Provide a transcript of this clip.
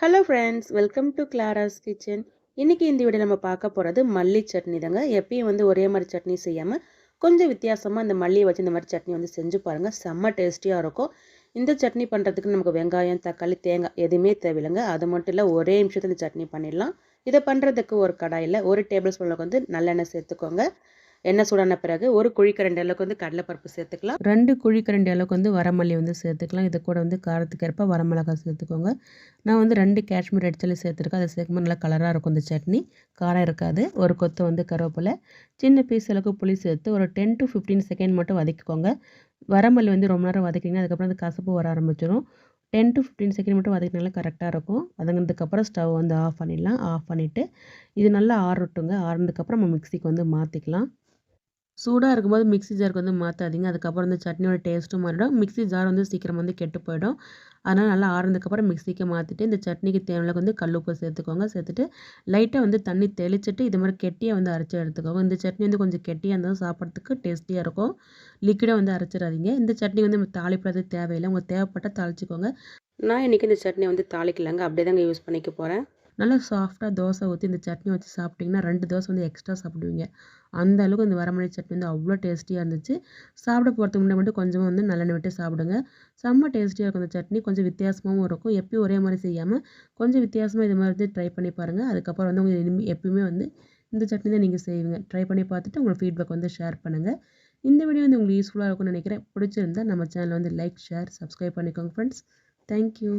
Hello friends, welcome to Clara's kitchen. இன்றைக்கி இந்த video நம்ம பார்க்க போகிறது மல்லி சட்னி தாங்க. எப்பயும் ஒரே மாதிரி சட்னி செய்யாமல் கொஞ்சம் வித்தியாசமாக இந்த மல்லியை வச்சு இந்த மாதிரி சட்னி செஞ்சு பாருங்கள். செம்ம டேஸ்டியாக இருக்கும். இந்த சட்னி பண்ணுறதுக்கு நமக்கு வெங்காயம், தக்காளி, தேங்காய் எதுவுமே தேவையில்லைங்க. அது மட்டும் இல்லை, ஒரே நிமிஷத்தில் இந்த சட்னி பண்ணிடலாம். இதை பண்ணுறதுக்கு ஒரு கடாயில் 1 டேபிள் ஸ்பூன் அளவுக்கு நல்லெண்ணெய் சேர்த்துக்கோங்க. எண்ணெய் சூடான பிறகு 1 குழிக்கரண்டி அளவுக்கு கடலைப்பருப்பு சேர்த்துக்கலாம். 2 குழிக்கரண்டி அளவுக்கு வரமல்லி சேர்த்துக்கலாம். இது கூட காரத்துக்கு ஏற்ப வரமிளகாய் சேர்த்துக்கோங்க. நான் 2 காஷ்மீர் ரெட் சில்லி சேர்த்துருக்கேன். அதை சேர்க்கும்போது நல்லா கலராக இருக்கும் இந்த சட்னி. காரம் இருக்காது. ஒரு கொத்து கருவேப்பிலை, சின்ன பீஸ் அளவுக்கு புளி சேர்த்து ஒரு 10 to 15 செகண்ட் மட்டும் வதக்கிக்கோங்க. வரமல்லி ரொம்ப நேரம் வதக்கிங்க. அதுக்கப்புறம் கசப்பு வர ஆரம்பிச்சிடும். 10 to 15 செகண்ட் மட்டும் வதக்கினால கரெக்டாக இருக்கும். வதங்கினதுக்கப்புறம் ஸ்டவ் ஆஃப் பண்ணிடலாம். ஆஃப் பண்ணிவிட்டு இது நல்லா ஆறட்டுங்க. ஆறுனதுக்கப்புறம் நம்ம மிக்சிக்கு மாற்றிக்கலாம். சூடாக இருக்கும்போது மிக்ஸி ஜாருக்கு மாற்றாதீங்க. அதுக்கப்புறம் இந்த சட்னியோட டேஸ்ட்டும் மாறிடும். மிக்ஸி ஜார் சீக்கிரம் கெட்டு போயிடும். அதனால் நல்லா ஆறுனதுக்கப்புறம் மிக்ஸிக்கு மாற்றிட்டு இந்த சட்னிக்கு தேவையான கல்லுப்பு சேர்த்துக்கோங்க. சேர்த்துட்டு லைட்டாக தண்ணி தெளிச்சிட்டு இது மாதிரி கெட்டியாக அரைச்சி எடுத்துக்கோங்க. இந்த சட்னி கொஞ்சம் கெட்டியாக இருந்தாலும் சாப்பிட்றதுக்கு டேஸ்டியாக இருக்கும். லிக்விடாக அரைச்சிடாதீங்க. இந்த சட்னி நம்ம தாளிப்பது தேவையில்லை. உங்களுக்கு தேவைப்பட்டால் தாளிச்சிக்கோங்க. நான் இன்றைக்கி இந்த சட்னி தாளிக்கலாங்க. அப்படியே தாங்க யூஸ் பண்ணிக்க போகிறேன். நல்லா சாஃப்டாக தோசை ஊற்றி இந்த சட்னி வச்சு சாப்பிட்டிங்கன்னா 2 தோசை எக்ஸ்ட்ரா சாப்பிடுவீங்க. அந்த அளவுக்கு இந்த வரமல்லி சட்னி அவ்வளோ டேஸ்டியாக இருந்துச்சு. சாப்பிட போகிறதுக்கு முன்னாடி மட்டும் கொஞ்சமாக நல்லெண்ணெய் விட்டு சாப்பிடுங்க. செம்ம டேஸ்டியாக இருக்கும் இந்த சட்னி. கொஞ்சம் வித்தியாசமாகவும் இருக்கும். எப்பயும் ஒரே மாதிரி செய்யாமல் கொஞ்சம் வித்தியாசமாக இது மாதிரி ட்ரை பண்ணி பாருங்கள். அதுக்கப்புறம் உங்களுக்கு எப்பயுமே இந்த சட்னி தான் நீங்கள் செய்வீங்க. ட்ரை பண்ணி பார்த்துட்டு உங்கள் ஃபீட்பேக் ஷேர் பண்ணுங்கள். இந்த வீடியோ உங்களுக்கு யூஸ்ஃபுல்லாக இருக்கும்னு நினைக்கிறேன். பிடிச்சிருந்தா நம்ம சேனலை லைக், ஷேர், சப்ஸ்கிரைப் பண்ணிக்கோங்க ஃப்ரெண்ட்ஸ். தேங்க்யூ.